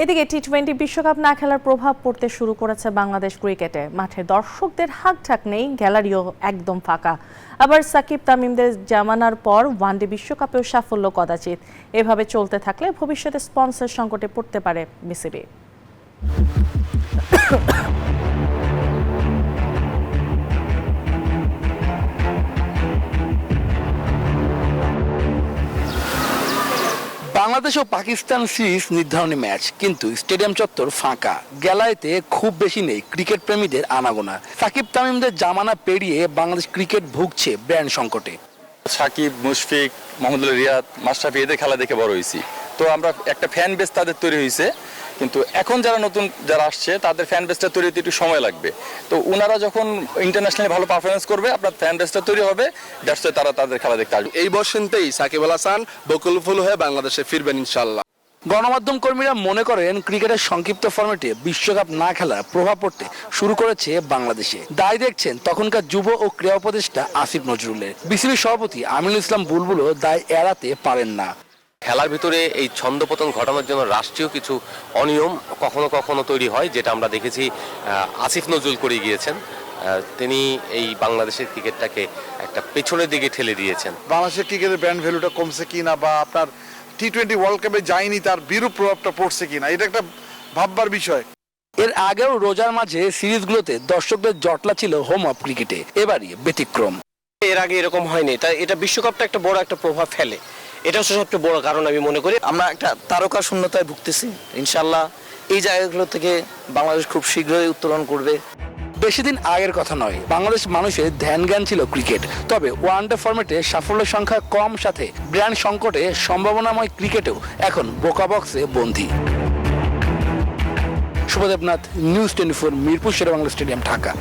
এদিকে টি-20 বিশ্বকাপ না খেলার প্রভাব পড়তে শুরু করেছে বাংলাদেশ ক্রিকেটে। মাঠে দর্শকদের হাঁকঢাক নেই, গ্যালারিও একদম ফাঁকা। আবার সাকিব তামিমদের জামানার পর ওয়ানডে বিশ্বকাপেও সাফল্য কদাচিৎ। এভাবে চলতে থাকলে ভবিষ্যতে স্পন্সর সংকটে পড়তে পারে বিসিবি। বাংলাদেশ ও পাকিস্তান সিরিজ নির্ধারণী ম্যাচ, কিন্তু স্টেডিয়াম চত্বর ফাঁকা। গ্যালারিতে খুব বেশি নেই ক্রিকেট প্রেমীদের আনাগোনা। সাকিব তামিমদের জামানা পেরিয়ে বাংলাদেশ ক্রিকেট ভুগছে ব্র্যান্ড সংকটে। সাকিব, মুশফিক, মোহাম্মদ রিয়াদ, মাশরাফি এদের খেলা দেখে বড় হয়েছি, তো আমরা একটা ফ্যান বেস তাদের তৈরি হয়েছে। কিন্তু এখন যারা নতুন যারা আসছে তাদের ফ্যান বেসটা তৈরি হতে একটু সময় লাগবে। তো ওনারা যখন ইন্টারন্যাশনালি ভালো পারফরমেন্স করবে, আপনার ফ্যান বেসটা তৈরি হবে, দ্যাটস তারা তাদের খেলা দেখতে আসবে। এই বসন্তেই সাকিব আল হাসান বকুলফুল হয়ে বাংলাদেশে ফিরবেন ইনশাল্লাহ। গণমাধ্যম কর্মীরা মনে করেন ক্রিকেটের সংক্ষিপ্ত ফরম্যাটে বিশ্বকাপ না খেলার প্রভাব পড়তে শুরু করেছে বাংলাদেশে। দায় দেখছেন তখনকার যুব ও ক্রীড়া উপদেষ্টা আসিফ নজরুলের। বিসিবি সভাপতি আমিনুল ইসলাম বুলবুলও দায় এড়াতে পারেন না। খেলার ভিতরে এই ছন্দপতন ঘটানোর জন্য রাষ্ট্রীয় কিছু অনিয়ম কখনো কখনো তৈরি হয়, যেটা আমরা দেখেছি আসিফ নজরুল করে গিয়েছেন। তিনি এই বাংলাদেশের ক্রিকেটটাকে একটা পেছনের দিকে ঠেলে দিয়েছেন। বাংলাদেশের ক্রিকেটের ব্র্যান্ড ভ্যালুটা কমছে কিনা, বা আপনার টি-20 ওয়ার্ল্ড কাপে যায়নি তার বিরূপ প্রভাবটা পড়ছে কিনা, এটা একটা ভাববার বিষয়। এর আগেও রোজার মাঝে সিরিজগুলোতে দর্শকদের জটলা ছিল হোম অফ ক্রিকেটে, এবারই ব্যতিক্রম। এর আগে এরকম হয়নি, তাই এটা বিশ্বকাপটা একটা বড় একটা প্রভাব ফেলে। এটা হচ্ছে সবচেয়ে বড় কারণ আমি মনে করি। আমরা একটা তারকা শূন্যতায় ভুগতেছি। ইনশাল্লাহ এই জায়গাগুলো থেকে বাংলাদেশ খুব শীঘ্রই উত্তোলন করবে। বেশি দিন আগের কথা নয়, বাংলাদেশ মানুষের ধ্যান জ্ঞান ছিল ক্রিকেট। তবে ওয়ানডে ফরম্যাটে সাফল্যের সংখ্যা কম, সাথে ব্র্যান্ড সংকটে সম্ভাবনাময় ক্রিকেটেও এখন বোকা বক্সে বন্দী। Shubhodeb Nath, news 24, Mirpur Sherebangla stadium, Dhaka.